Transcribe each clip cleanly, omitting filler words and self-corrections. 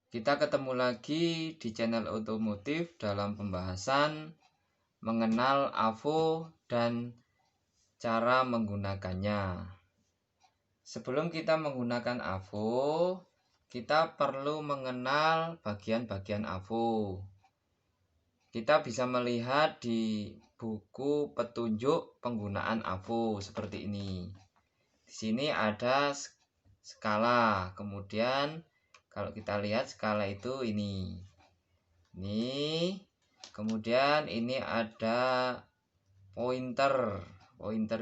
Kita ketemu lagi di channel otomotif dalam pembahasan mengenal AVO dan cara menggunakannya. Sebelum kita menggunakan AVO, kita perlu mengenal bagian-bagian AVO. Kita bisa melihat di buku petunjuk penggunaan AVO seperti ini. Di sini ada skala, kemudian kalau kita lihat skala itu ini, kemudian ini ada pointer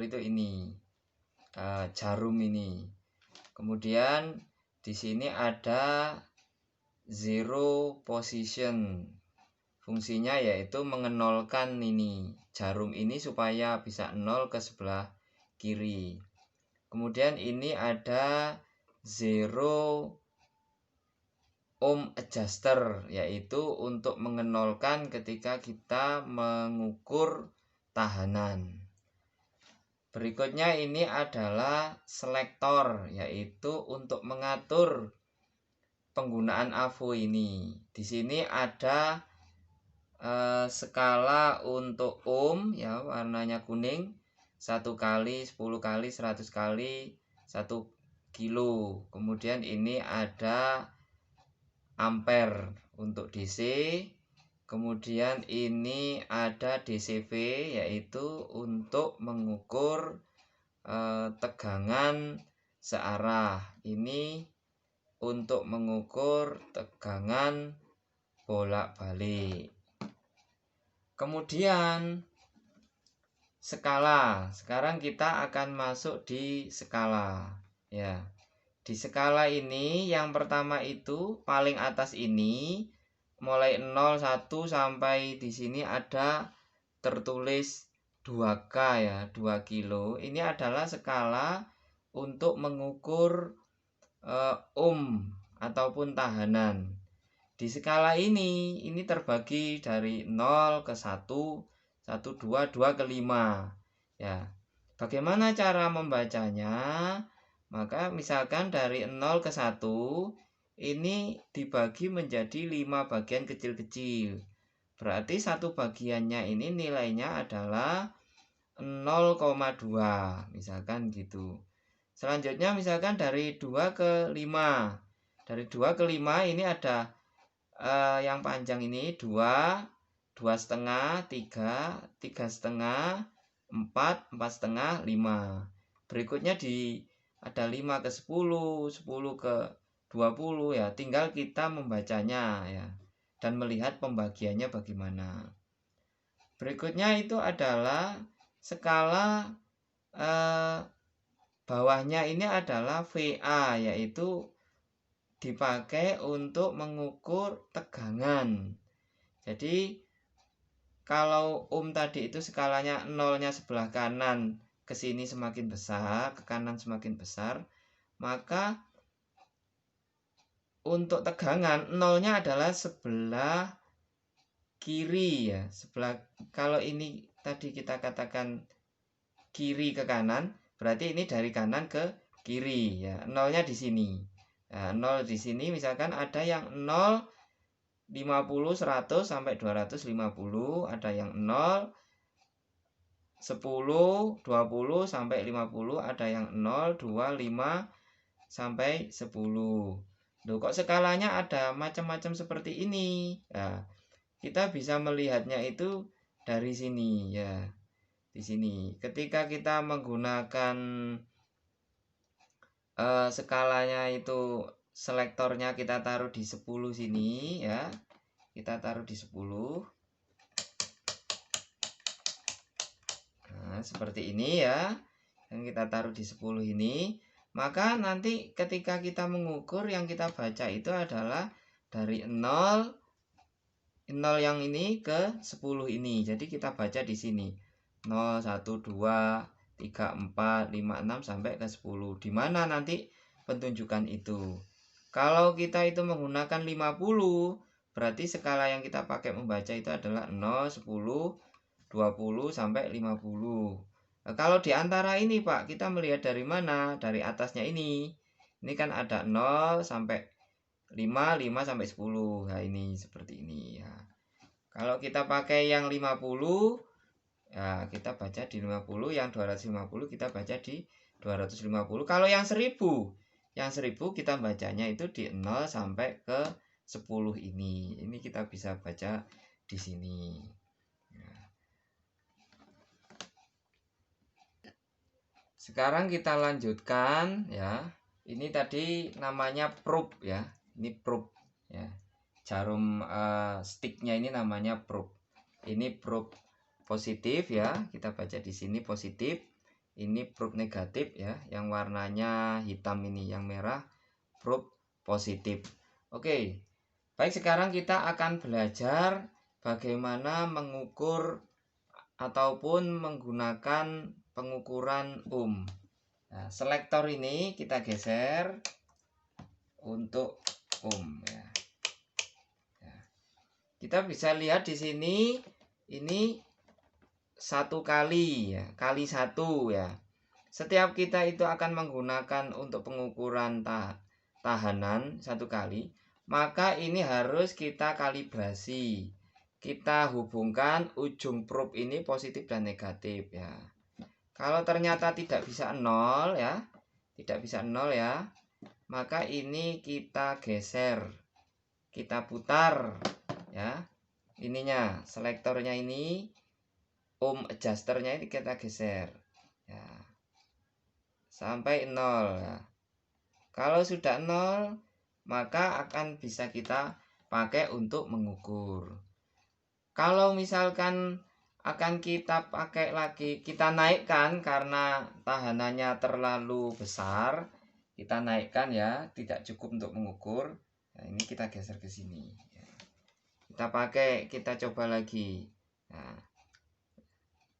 itu ini, jarum ini. Kemudian di sini ada zero position, fungsinya yaitu mengenolkan ini jarum ini supaya bisa 0 ke sebelah kiri. Kemudian ini ada zero ohm adjuster, yaitu untuk mengenolkan ketika kita mengukur tahanan. Berikutnya ini adalah selektor, yaitu untuk mengatur penggunaan AVO ini. Di sini ada skala untuk ohm ya, warnanya kuning, 1 kali, 10 kali, 100 kali, 1 kilo. Kemudian ini ada ampere untuk DC. Kemudian ini ada DCV, yaitu untuk mengukur tegangan searah. Ini untuk mengukur tegangan bolak-balik. Kemudian skala. Sekarang kita akan masuk di skala ya. Di skala ini yang pertama itu paling atas ini mulai 0 1 sampai di sini ada tertulis 2K ya, 2 kilo. Ini adalah skala untuk mengukur ohm ataupun tahanan. Di skala ini terbagi dari 0 ke 1, 1 2, 2 ke 5 ya. Bagaimana cara membacanya? Maka misalkan dari 0 ke 1 ini dibagi menjadi 5 bagian kecil-kecil. Berarti satu bagiannya ini nilainya adalah 0,2 misalkan gitu. Selanjutnya misalkan dari 2 ke 5. Dari 2 ke 5 ini ada yang panjang ini 2, 2,5, 3, 3,5, 4, 4,5, 5. Berikutnya ada 5 ke 10, 10 ke 20 ya. Tinggal kita membacanya ya dan melihat pembagiannya bagaimana. Berikutnya itu adalah skala bawahnya ini adalah VA, yaitu dipakai untuk mengukur tegangan. Jadi kalau ohm tadi itu skalanya 0-nya sebelah kanan ke sini semakin besar, ke kanan semakin besar, maka untuk tegangan 0-nya adalah sebelah kiri ya. Kalau ini tadi kita katakan kiri ke kanan, berarti ini dari kanan ke kiri ya. 0-nya di sini. Nah, 0 di sini misalkan ada yang 0 50 100 sampai 250, ada yang 0 10 20 sampai 50, ada yang 0 2 5 sampai 10. Loh, kok skalanya ada macam-macam seperti ini? Nah, kita bisa melihatnya itu dari sini ya. Di sini. Ketika kita menggunakan skalanya itu, selektornya kita taruh di 10 sini ya. Kita taruh di 10. Nah, seperti ini ya. Yang kita taruh di 10 ini. Maka nanti ketika kita mengukur, yang kita baca itu adalah dari 0 yang ini ke 10 ini. Jadi kita baca di sini 0 1 2 3 4 5 6 sampai ke 10. Di mana nanti pentunjukan itu. Kalau kita itu menggunakan 50, berarti skala yang kita pakai membaca itu adalah 0 10 20 sampai 50. Nah, kalau di antara ini Pak, kita melihat dari mana? Dari atasnya ini. Ini kan ada 0 sampai 5 sampai 10. Nah, ini seperti ini ya. Kalau kita pakai yang 50, ya kita baca di 50, yang 250 kita baca di 250. Kalau yang 1000 kita bacanya itu di 0 sampai ke 10 ini. Ini kita bisa baca di sini. Sekarang kita lanjutkan ya. Ini tadi namanya probe ya. Ini probe ya. Jarum sticknya ini namanya probe. Ini probe positif ya. Kita baca di sini positif. Ini probe negatif ya. Yang warnanya hitam ini, yang merah probe positif. Oke. Baik, sekarang kita akan belajar bagaimana mengukur ataupun menggunakan pengukuran ohm. Nah, selektor ini kita geser untuk ohm ya. Kita bisa lihat di sini ini 1 kali ya, kali 1 ya. Setiap kita itu akan menggunakan untuk pengukuran tahanan 1 kali, maka ini harus kita kalibrasi. Kita hubungkan ujung probe ini positif dan negatif ya. Kalau ternyata tidak bisa 0 ya, tidak bisa 0 ya, maka ini kita geser, kita putar ya. Ininya, selektornya ini, ohm adjusternya ini kita geser ya, sampai 0 ya. Kalau sudah 0, maka akan bisa kita pakai untuk mengukur. Kalau misalkan akan kita pakai lagi, kita naikkan karena tahanannya terlalu besar, kita naikkan ya, tidak cukup untuk mengukur. Nah, ini kita geser ke sini ya. Kita pakai, kita coba lagi.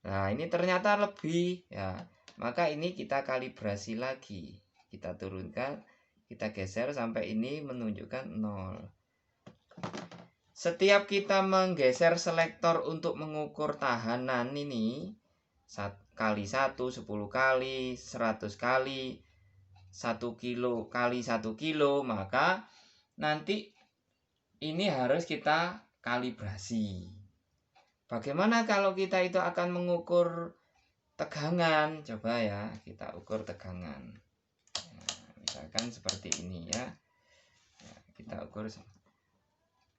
Nah, ini ternyata lebih ya, maka ini kita kalibrasi lagi, kita turunkan, kita geser sampai ini menunjukkan 0. Setiap kita menggeser selektor untuk mengukur tahanan ini, kali 1, 10 kali, 100 kali, 1 kilo kali 1 kilo, maka nanti ini harus kita kalibrasi. Bagaimana kalau kita itu akan mengukur tegangan? Coba ya, kita ukur tegangan. Nah, misalkan seperti ini ya. Kita ukur.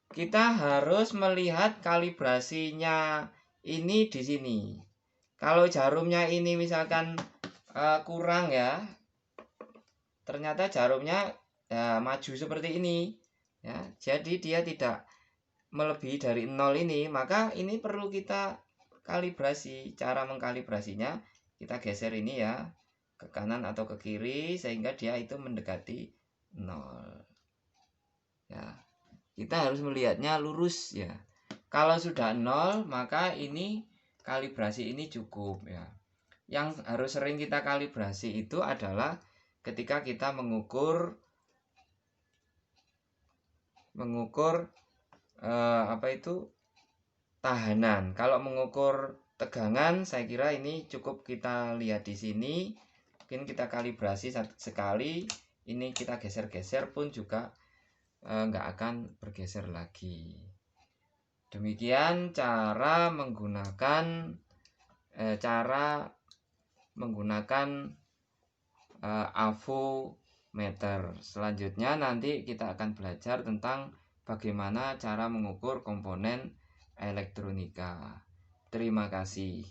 Kita harus melihat kalibrasinya ini di sini. Kalau jarumnya ini misalkan kurang ya, ternyata jarumnya maju seperti ini ya, jadi dia tidak melebihi dari 0 ini, maka ini perlu kita kalibrasi. Cara mengkalibrasinya, kita geser ini ya, ke kanan atau ke kiri sehingga dia itu mendekati 0 ya. Kita harus melihatnya lurus ya. Kalau sudah 0, maka ini kalibrasi ini cukup ya. Yang harus sering kita kalibrasi itu adalah ketika kita mengukur tahanan. Kalau mengukur tegangan, saya kira ini cukup kita lihat di sini. Mungkin kita kalibrasi sekali, ini kita geser-geser pun juga nggak akan bergeser lagi. Demikian cara menggunakan avometer. Selanjutnya nanti kita akan belajar tentang bagaimana cara mengukur komponen elektronika. Terima kasih.